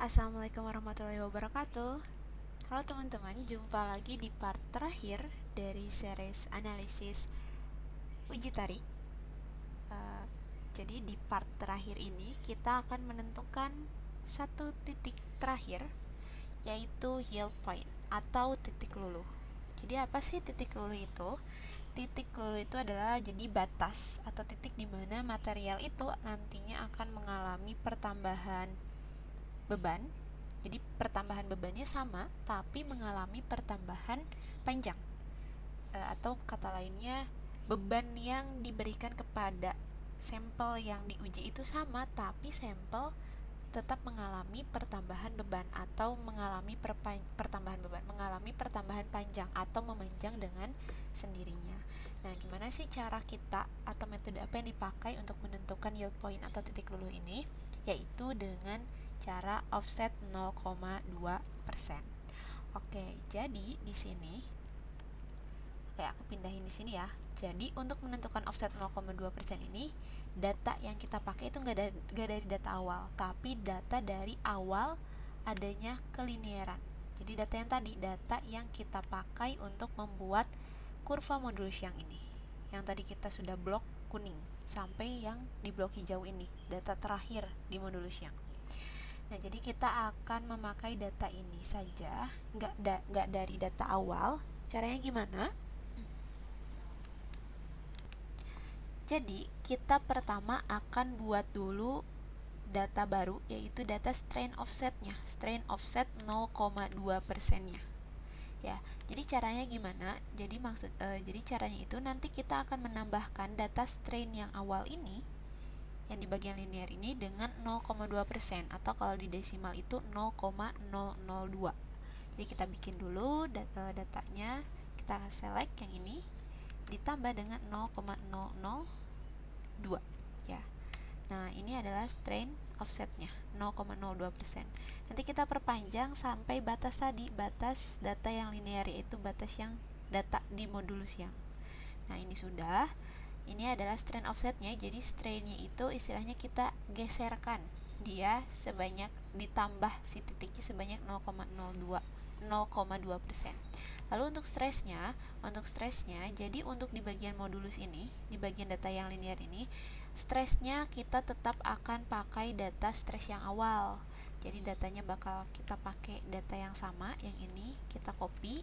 Assalamualaikum warahmatullahi wabarakatuh. Halo teman-teman, jumpa lagi di part terakhir dari series analisis uji tarik. Jadi di part terakhir ini kita akan menentukan satu titik terakhir, yaitu yield point atau titik luluh. Jadi apa sih titik luluh itu? Titik luluh itu adalah jadi batas atau titik di mana material itu nantinya akan mengalami pertambahan beban. Jadi pertambahan bebannya sama, tapi mengalami pertambahan panjang. Atau kata lainnya, beban yang diberikan kepada sampel yang diuji itu sama, tapi sampel tetap mengalami pertambahan beban atau mengalami pertambahan panjang atau memanjang dengan sendirinya. Nah, gimana sih cara kita atau metode apa yang dipakai untuk menentukan yield point atau titik luluh ini? Yaitu dengan cara offset 0,2%. Oke, jadi di sini aku pindahin di sini ya. Jadi untuk menentukan offset 0,2% ini, data yang kita pakai itu nggak dari data awal, tapi data dari awal adanya kelinearan. Jadi data yang kita pakai untuk membuat kurva modulus yang ini. Yang tadi kita sudah blok kuning sampai yang di blok hijau ini, data terakhir di modulus yang. Nah, jadi kita akan memakai data ini saja, nggak dari data awal. Caranya gimana? Jadi, kita pertama akan buat dulu data baru, yaitu data strain offsetnya, strain offset 0,2%-nya. Ya, jadi caranya gimana? Jadi caranya itu nanti kita akan menambahkan data strain yang awal ini, yang di bagian linear ini dengan 0,2%, atau kalau di desimal itu 0,002. Jadi kita bikin dulu datanya, kita select yang ini, ditambah dengan 0,002 ya. Nah, ini adalah strain offsetnya 0,02%. Nanti kita perpanjang sampai batas tadi, batas data yang linear, yaitu batas yang data di modulus yang. Nah, ini sudah. Ini adalah strain offsetnya. Jadi strainnya itu istilahnya kita geserkan dia sebanyak, ditambah si titiknya sebanyak 0,2%. Lalu untuk stresnya, jadi untuk di bagian modulus ini, di bagian data yang linear ini, stresnya kita tetap akan pakai data stres yang awal. Jadi datanya bakal kita pakai data yang sama, yang ini kita copy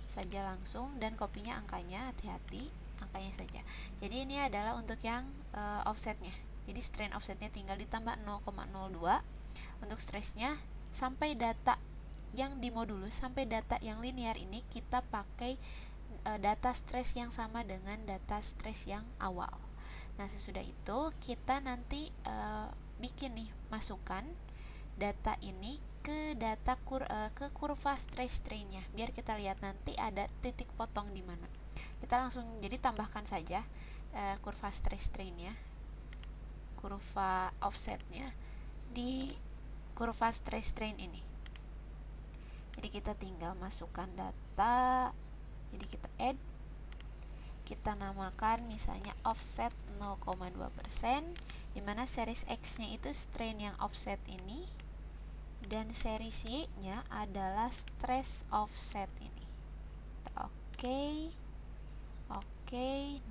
saja langsung, dan kopinya angkanya, hati-hati angkanya saja. Jadi ini adalah untuk yang offsetnya. Jadi strain offsetnya tinggal ditambah 0,02. Untuk stresnya sampai data yang di modulus sampai data yang linear ini kita pakai data stres yang sama dengan data stres yang awal. Nah, sesudah itu kita nanti bikin nih, masukkan data ini ke ke kurva stress strainnya, biar kita lihat nanti ada titik potong di mana. Kita langsung jadi tambahkan saja kurva stress strainnya, kurva offsetnya di kurva stress strain ini. Jadi kita tinggal masukkan data, jadi kita add, kita namakan misalnya offset 0,2%, dimana series X nya itu strain yang offset ini, dan series Y nya adalah stress offset ini. Oke.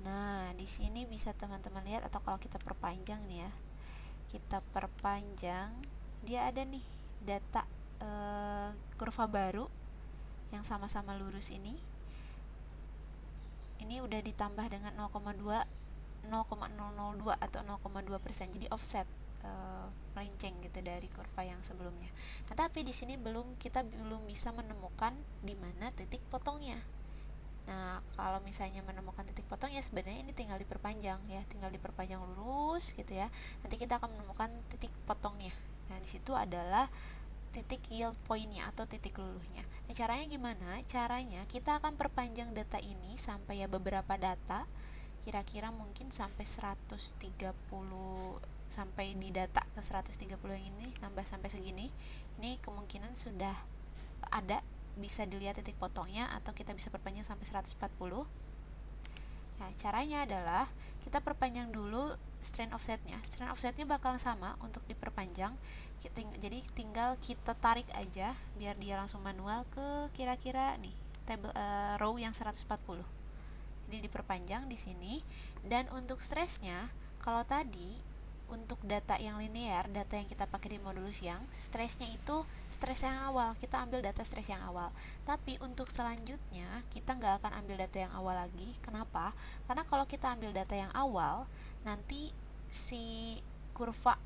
Nah, di sini bisa teman-teman lihat, atau kalau kita perpanjang nih ya, kita perpanjang, dia ada nih data kurva baru yang sama-sama lurus ini udah ditambah dengan 0,002 atau 0,2%, jadi offset melenceng gitu dari kurva yang sebelumnya. Nah, tapi di sini kita belum bisa menemukan di mana titik potongnya. Nah, kalau misalnya menemukan titik potongnya, sebenarnya ini tinggal diperpanjang ya, tinggal diperpanjang lurus gitu ya. Nanti kita akan menemukan titik potongnya. Nah, di situ adalah titik yield point-nya atau titik luluhnya. Nah, caranya gimana? Caranya kita akan perpanjang data ini sampai ya beberapa data, kira-kira mungkin sampai 130, sampai di data ke 130 yang ini, nambah sampai segini. Ini kemungkinan sudah ada, bisa dilihat titik potongnya, atau kita bisa perpanjang sampai 140. Nah, caranya adalah kita perpanjang dulu strain offsetnya. Strain offsetnya bakal sama untuk diperpanjang. Jadi tinggal kita tarik aja biar dia langsung manual ke kira-kira nih row yang 140. Jadi diperpanjang di sini. Dan untuk stresnya, kalau tadi untuk data yang linear, data yang kita pakai di modulus yang stresnya itu stres yang awal, kita ambil data stres yang awal. Tapi untuk selanjutnya kita nggak akan ambil data yang awal lagi. Kenapa? Karena kalau kita ambil data yang awal, nanti si kurva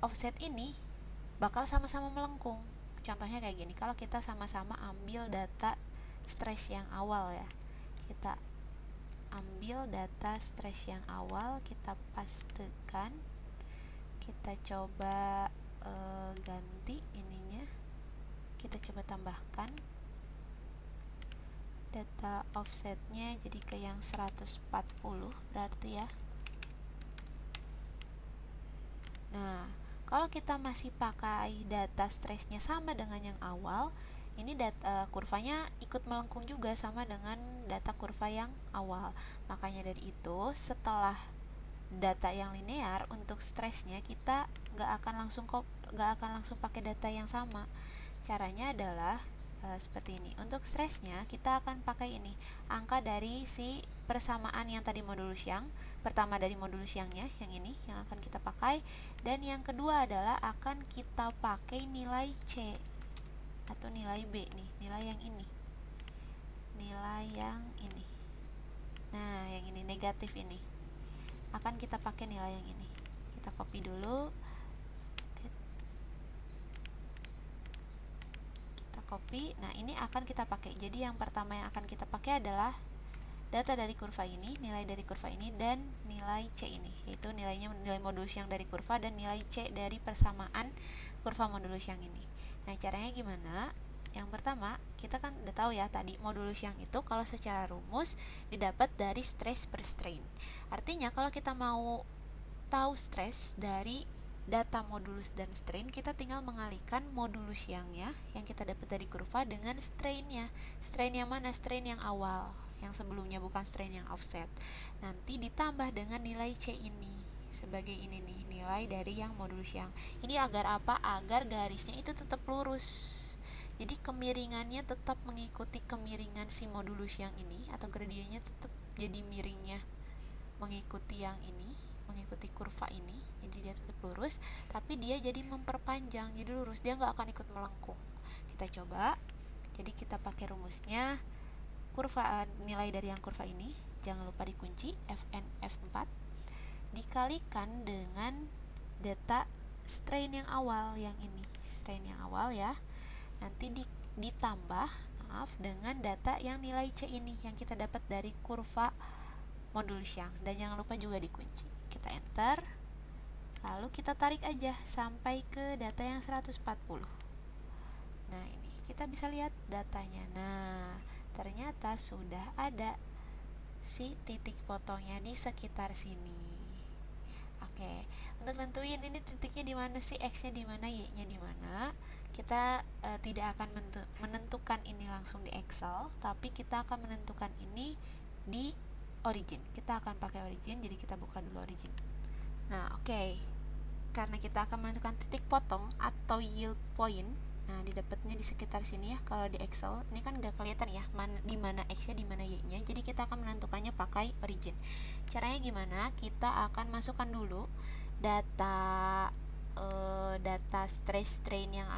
offset ini bakal sama-sama melengkung. Contohnya kayak gini, kalau kita sama-sama ambil data stres yang awal ya, kita ambil data stres yang awal, kita pastekan, kita coba ganti ininya, kita coba tambahkan data offsetnya jadi ke yang 140 berarti ya. Nah, kalau kita masih pakai data stresnya sama dengan yang awal, ini data kurvanya ikut melengkung juga sama dengan data kurva yang awal. Makanya dari itu, setelah data yang linear untuk stresnya kita nggak akan langsung pakai data yang sama. Caranya adalah seperti ini. Untuk stresnya kita akan pakai ini, angka dari si persamaan yang tadi modulus yang pertama dari modulus yang ini yang akan kita pakai, dan yang kedua adalah akan kita pakai nilai C atau nilai B nih, nilai yang ini. Nah, yang ini negatif ini akan kita pakai nilai yang ini. Kita copy dulu, kita copy. Nah, ini akan kita pakai. Jadi yang pertama yang akan kita pakai adalah data dari kurva ini, nilai dari kurva ini, dan nilai C ini, yaitu nilai modulus yang dari kurva dan nilai C dari persamaan kurva modulus yang ini. Nah, caranya gimana? Yang pertama, kita kan udah tahu ya tadi modulus yang itu kalau secara rumus didapat dari stress per strain. Artinya kalau kita mau tahu stres dari data modulus dan strain, kita tinggal mengalihkan modulus yang kita dapat dari kurva dengan strainnya. Strain yang mana? Strain yang awal, yang sebelumnya, bukan strain yang offset. Nanti ditambah dengan nilai C ini sebagai ini nih, nilai dari yang modulus yang ini. Agar apa? Agar garisnya itu tetap lurus. Jadi kemiringannya tetap mengikuti kemiringan si modulus yang ini, atau gradiennya tetap jadi miringnya mengikuti yang ini, mengikuti kurva ini. Jadi dia tetap lurus, tapi dia jadi memperpanjang, jadi lurus, dia nggak akan ikut melengkung. Kita coba. Jadi kita pakai rumusnya, kurva nilai dari yang kurva ini jangan lupa dikunci Fn F4 dikalikan dengan data strain yang awal yang ini, strain yang awal ya. Nanti ditambah dengan data yang nilai C ini yang kita dapat dari kurva modulus yang, dan jangan lupa juga dikunci. Kita enter, lalu kita tarik aja sampai ke data yang 140. Nah, ini kita bisa lihat datanya. Nah, ternyata sudah ada si titik potongnya di sekitar sini. Oke, untuk nentuin ini titiknya di mana sih, X-nya di mana, Y-nya di mana, kita tidak akan menentukan ini langsung di Excel, tapi kita akan menentukan ini di origin. Kita akan pakai origin, jadi kita buka dulu origin. Nah, oke. Karena kita akan menentukan titik potong atau yield point, nah didapatnya di sekitar sini ya. Kalau di Excel ini kan nggak kelihatan ya di mana X-nya, di mana Y-nya. Jadi kita akan menentukannya pakai origin. Caranya gimana? Kita akan masukkan dulu data stress strain yang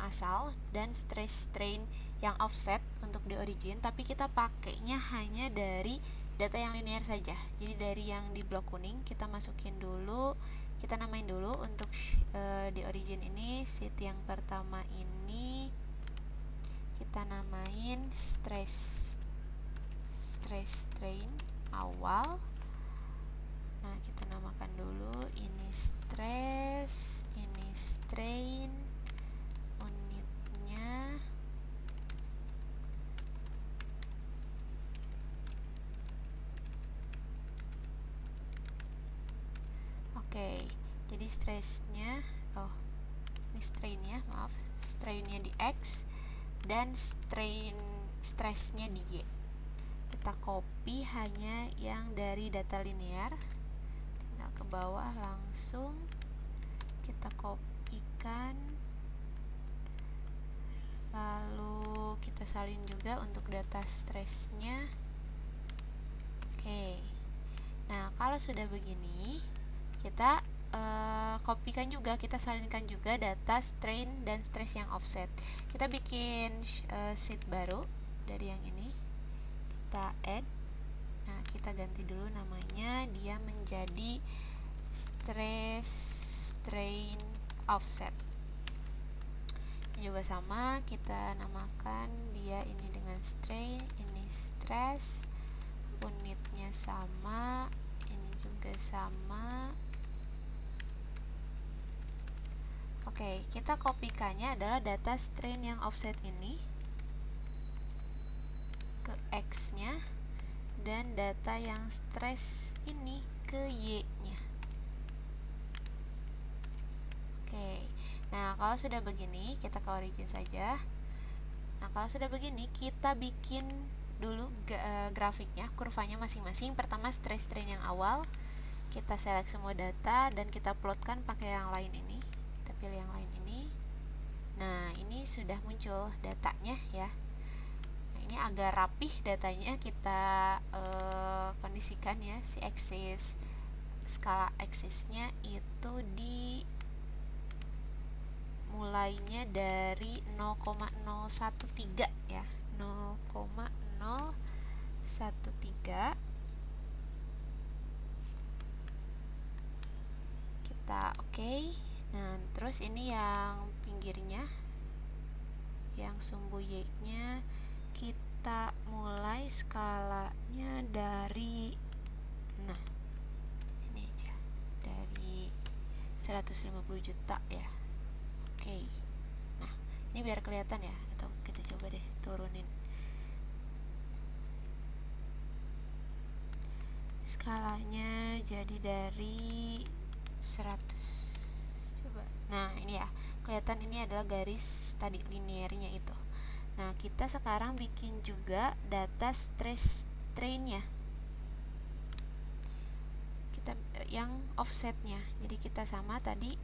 asal dan stress strain yang offset untuk di origin, tapi kita pakainya hanya dari data yang linear saja. Jadi dari yang di blok kuning kita masukin dulu, kita namain dulu untuk di origin ini, sheet yang pertama ini kita namain stress strain awal. Nah, kita namakan dulu ini stress, ini strain, unitnya oke. Jadi stresnya ini strainnya, strainnya di X dan stresnya di Y. Kita copy hanya yang dari data linear, tinggal ke bawah langsung kita kopikan, lalu kita salin juga untuk data stressnya. Oke, nah kalau sudah begini, kita kopikan juga, kita salinkan juga data strain dan stress yang offset. Kita bikin sheet baru dari yang ini, kita add. Nah, kita ganti dulu namanya, dia menjadi stress strain offset. Ini juga sama, kita namakan dia ini dengan strain, ini stress, unitnya sama, ini juga sama. Oke, kita kopikannya adalah data strain yang offset ini ke X-nya, dan data yang stress ini ke Y-nya. Oke, nah kalau sudah begini, kita ke origin saja. Nah, kalau sudah begini, kita bikin dulu grafiknya, kurvanya masing-masing. Pertama stress strain yang awal, kita select semua data dan kita plotkan pakai yang lain ini. Kita pilih yang lain ini. Nah, ini sudah muncul datanya ya. Nah, ini agak rapih datanya, kita kondisikan ya, si axis, skala aksisnya itu di mulainya dari 0,013 ya, 0,013. Kita oke. Nah, terus ini yang pinggirnya, yang sumbu Y-nya, kita mulai skalanya dari, nah ini aja, dari 150 juta ya. Oke. Nah, ini biar kelihatan ya, atau kita coba deh turunin skalanya jadi dari 100. Coba. Nah, ini ya. Kelihatan ini adalah garis tadi linearnya itu. Nah, kita sekarang bikin juga data stress strain-nya. Kita yang offsetnya. Jadi kita sama tadi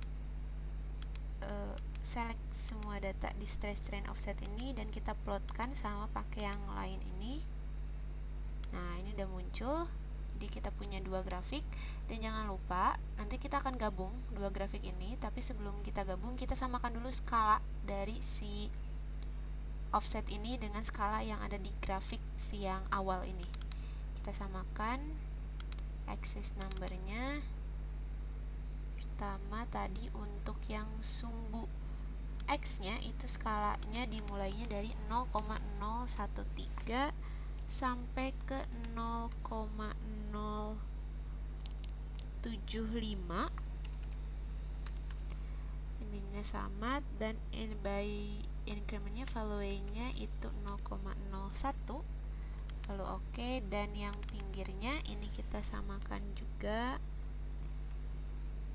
select semua data di stress strain offset ini dan kita plotkan sama pakai yang lain ini. Nah, ini udah muncul. Jadi kita punya dua grafik, dan jangan lupa nanti kita akan gabung dua grafik ini, tapi sebelum kita gabung kita samakan dulu skala dari si offset ini dengan skala yang ada di grafik si yang awal ini. Kita samakan axis numbernya. Pertama tadi untuk yang sumbu X-nya itu skalanya dimulainya dari 0,013 sampai ke 0,075. Ininya sama, dan by incrementnya value-nya itu 0,01. Lalu oke, dan yang pinggirnya ini kita samakan juga,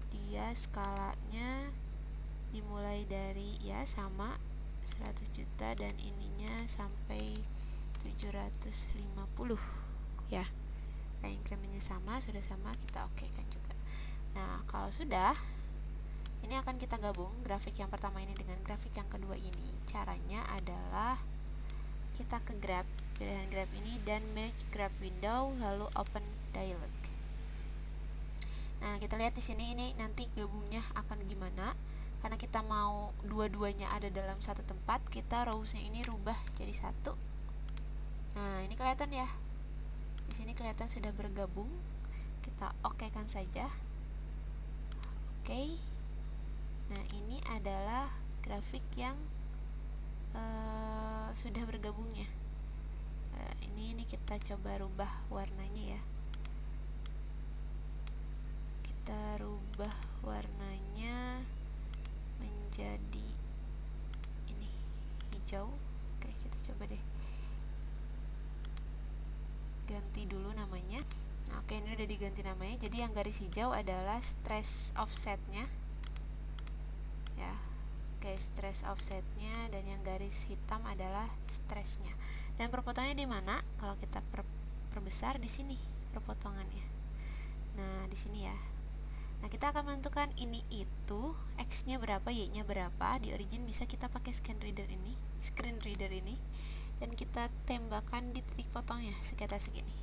dia skalanya dimulai dari ya sama 100 juta dan ininya sampai 750 ya. Nah, incrementnya sama, sudah sama, kita oke kan juga. Nah, kalau sudah, ini akan kita gabung grafik yang pertama ini dengan grafik yang kedua ini. Caranya adalah kita ke graph, pilihan graph ini, dan merge graph window, lalu open dialog. Nah, kita lihat di sini, ini nanti gabungnya akan gimana. Karena kita mau dua-duanya ada dalam satu tempat, kita rows-nya ini rubah jadi satu. Nah, ini kelihatan ya. Di sini kelihatan sudah bergabung. Kita oke kan saja. Oke. Nah, ini adalah grafik yang sudah bergabungnya. Ini kita coba rubah warnanya ya. Kita rubah warnanya menjadi ini hijau. Oke, kita coba deh ganti dulu namanya. Nah, oke, ini udah diganti namanya. Jadi yang garis hijau adalah stress offsetnya ya. Oke, stress offsetnya, dan yang garis hitam adalah stressnya. Dan perputarannya di mana? Kalau kita perbesar di sini perpotongannya. Nah, di sini ya. Nah, kita akan menentukan ini itu X-nya berapa, Y-nya berapa. Di origin bisa kita pakai screen reader ini dan kita tembakkan di titik potongnya sekitar segini.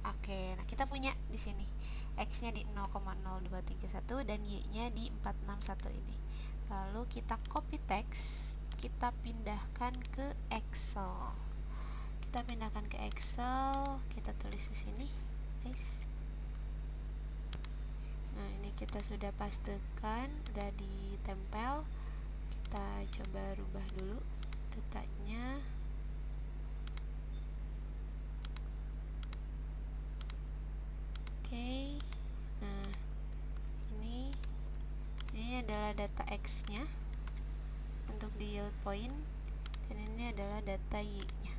Oke, nah kita punya di sini X-nya di 0,0231 dan Y-nya di 461 ini. Lalu kita copy teks, kita pindahkan ke Excel. Kita pindahkan ke Excel, kita tulis di sini, guys. Nah, ini kita sudah pastekan, udah ditempel. Kita coba rubah dulu datanya. Oke. Nah, ini adalah data X-nya untuk di yield point, dan ini adalah data Y-nya.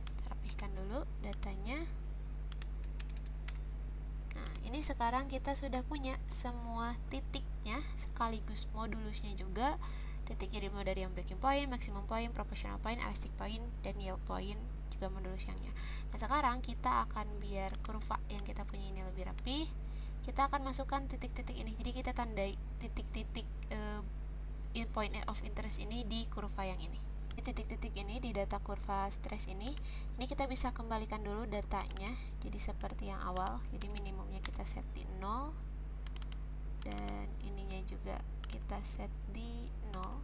Kita rapihkan dulu datanya. Nah, ini sekarang kita sudah punya semua titiknya sekaligus modulusnya juga. Titiknya dimulai dari yang breaking point, maximum point, proportional point, elastic point, dan yield point, juga modulus yangnya. Nah, sekarang kita akan biar kurva yang kita punya ini lebih rapi, kita akan masukkan titik-titik ini. Jadi kita tandai titik-titik point of interest ini di kurva yang ini. Titik-titik ini di data kurva stress ini kita bisa kembalikan dulu datanya jadi seperti yang awal. Jadi minimumnya kita set di 0 dan ininya juga kita set di 0.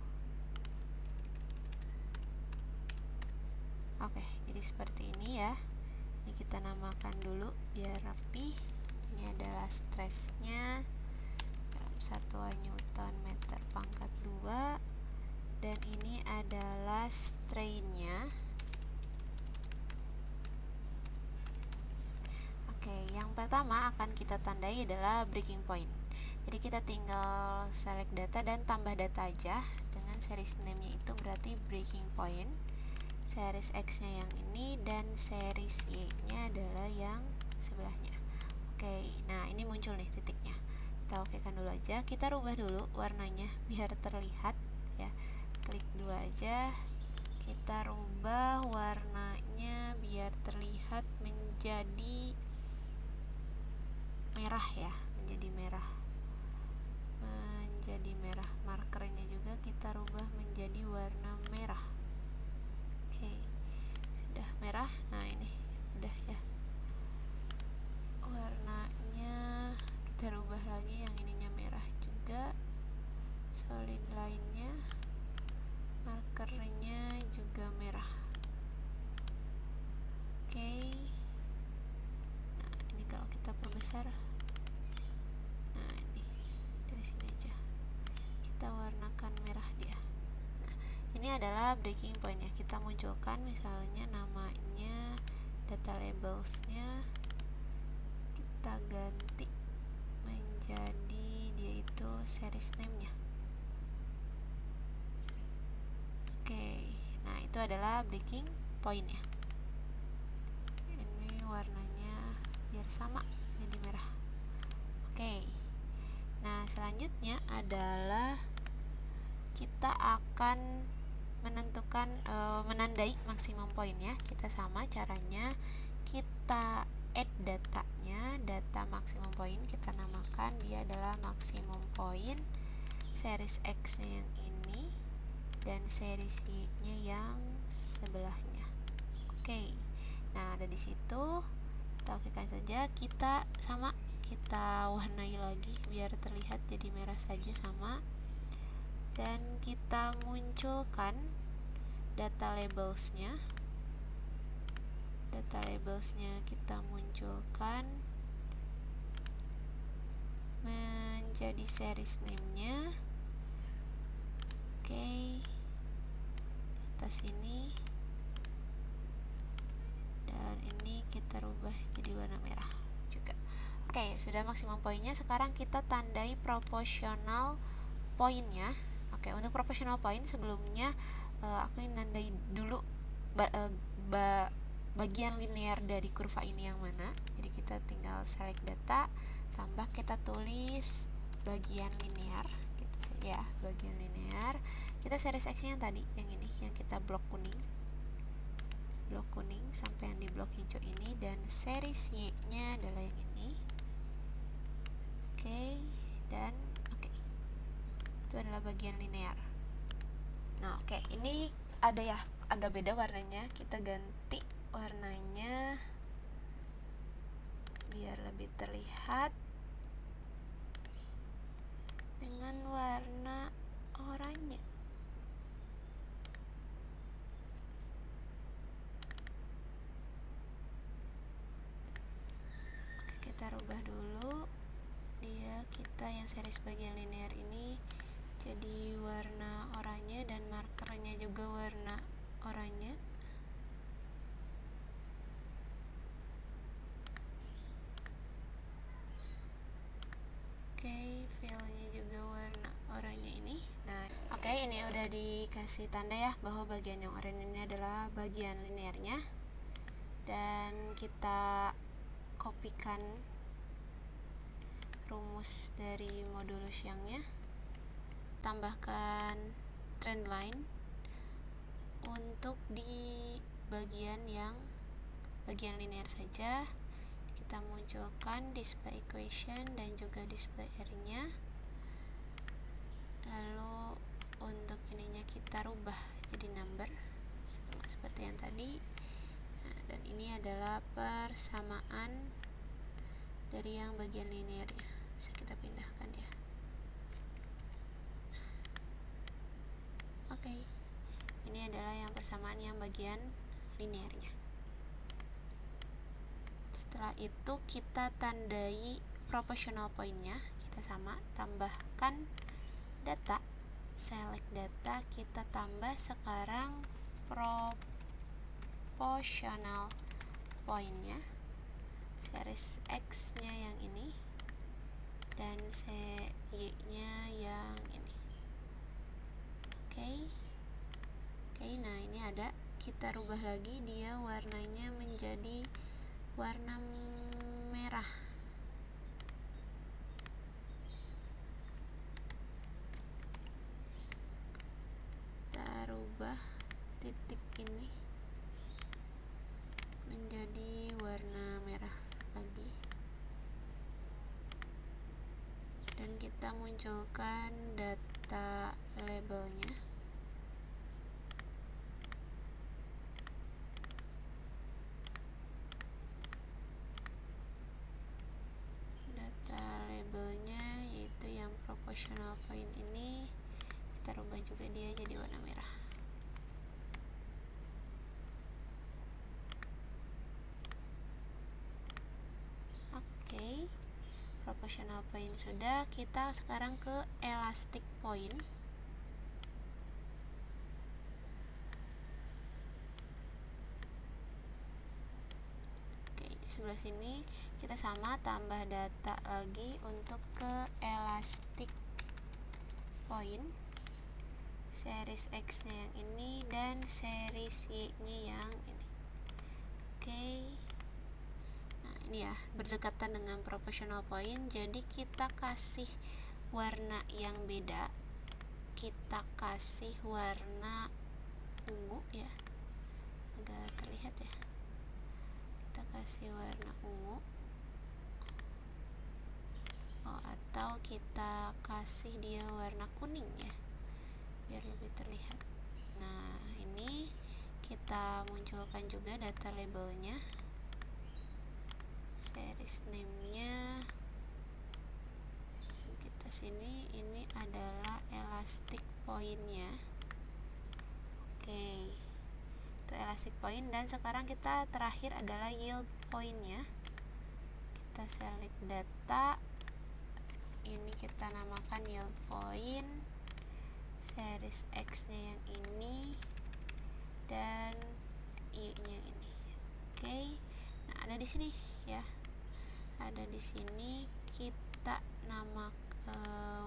Oke, jadi seperti ini ya. Ini kita namakan dulu biar rapi. Ini adalah stressnya dalam satuan Newton meter pangkat 2, dan ini adalah strainnya. Oke, yang pertama akan kita tandai adalah breaking point. Jadi kita tinggal select data dan tambah data aja dengan series name-nya, itu berarti breaking point. Series X-nya yang ini dan series Y-nya adalah yang sebelahnya. Oke, nah ini muncul nih titiknya. Kita okekan dulu aja. Kita rubah dulu warnanya biar terlihat ya. Klik 2 aja. Kita rubah warnanya biar terlihat menjadi merah ya, menjadi merah. Markernya juga kita rubah menjadi warna merah. Oke, sudah merah. Nah, ini udah ya. Warnanya kita rubah lagi, yang ininya merah juga. Solid line-nya, markernya juga merah. Oke. Nah, ini kalau kita perbesar. Nah, ini dari sini aja. Kita warnakan merah dia. Nah, ini adalah breaking point ya. Kita munculkan misalnya namanya, data labelsnya kita ganti menjadi dia itu series name-nya. Oke, nah itu adalah breaking point ya. Ini warnanya biar sama jadi merah. Oke, nah selanjutnya adalah kita akan menentukan menandai maksimum point ya. Kita sama caranya, kita add datanya, data maksimum point kita namakan dia adalah maksimum point, series X nya yang ini dan series Y nya yang sebelahnya. Oke, nah ada di situ. Kita okekan saja. Kita sama, kita warnai lagi biar terlihat jadi merah saja sama. Dan kita munculkan data labelsnya. Data labelsnya kita munculkan menjadi series name-nya. Oke, atas ini, dan ini kita rubah jadi warna merah juga. Oke, sudah maksimum poinnya. Sekarang kita tandai proportional poinnya. Oke, untuk proportional point sebelumnya aku nandai dulu bagian linear dari kurva ini yang mana. Jadi kita tinggal select data, tambah kita tulis bagian linear gitu saja, bagian linear. Kita series X nya yang tadi, yang ini, yang kita blok kuning. blok kuning sampai yang di blok hijau ini, dan series Y nya adalah yang ini. Oke, dan oke, itu adalah bagian linear. Nah oke, ini ada ya agak beda warnanya, kita ganti warnanya biar lebih terlihat dengan warna oranye. Oke, kita rubah dulu dia, kita yang series bagian linear ini jadi warna oranye dan markernya juga warna oranye. Oke, fillnya juga warna oranye ini. Nah, oke, ini udah dikasih tanda ya bahwa bagian yang oranye ini adalah bagian linearnya. Dan kita kopikan rumus dari modulus Young-nya, tambahkan trendline untuk di bagian yang bagian linear saja. Kita munculkan display equation dan juga display area-nya. Lalu untuk ininya kita rubah jadi number sama seperti yang tadi. Nah, dan ini adalah persamaan dari yang bagian linearnya. Bisa kita pindahkan ya. Oke, ini adalah yang persamaan yang bagian linearnya. Setelah itu kita tandai proportional point-nya, kita sama tambahkan data, select data, kita tambah sekarang proportional point-nya, series X nya yang ini dan Y nya yang ini. Oke, nah ini ada, kita rubah lagi dia warnanya menjadi warna merah. Kita rubah titik ini menjadi warna merah lagi, dan kita munculkan data labelnya. Yaitu yang proportional point ini, kita rubah juga dia jadi warna merah. Oke, proportional point sudah, kita sekarang ke elastic point. Oke, di sebelah sini kita sama tambah data lagi untuk ke elastic point, series X nya yang ini dan series Y nya yang ini. Oke, nah ini ya berdekatan dengan proportional point, jadi kita kasih warna yang beda, kita kasih warna ungu ya, agak terlihat ya, kita kasih warna ungu, atau kita kasih dia warna kuning ya biar lebih terlihat. Nah ini kita munculkan juga data labelnya, series name nya kita sini, ini adalah elastic point nya. Oke, itu elastic point, dan sekarang kita terakhir adalah yield point nya. Kita select data, ini kita namakan yield point, series X nya yang ini dan Y nya ini. Oke, nah ada di sini ya, ada di sini, kita nama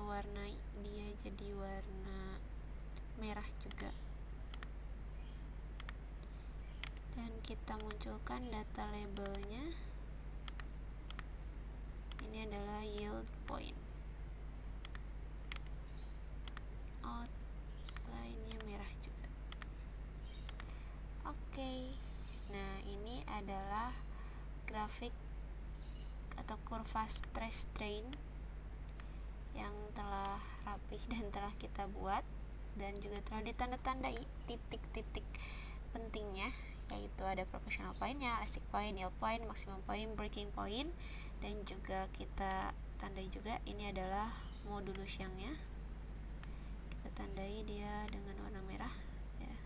warna dia jadi warna merah juga, dan kita munculkan data labelnya, ini adalah yield point. Outline-nya merah juga. Oke, adalah grafik atau kurva stress strain yang telah rapih dan telah kita buat, dan juga telah ditanda-tandai titik-titik pentingnya, yaitu ada proportional point-nya, elastic point, yield point, maximum point, breaking point, dan juga kita tandai juga ini adalah modulus yang-nya. Kita tandai dia dengan warna merah ya,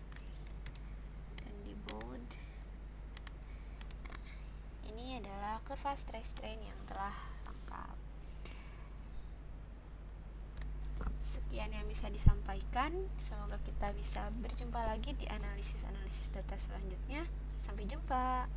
dan di bold. Nah, ini adalah kurva stress strain yang telah lengkap. Sekian yang bisa disampaikan. Semoga kita bisa berjumpa lagi di analisis-analisis data selanjutnya. Sampai jumpa.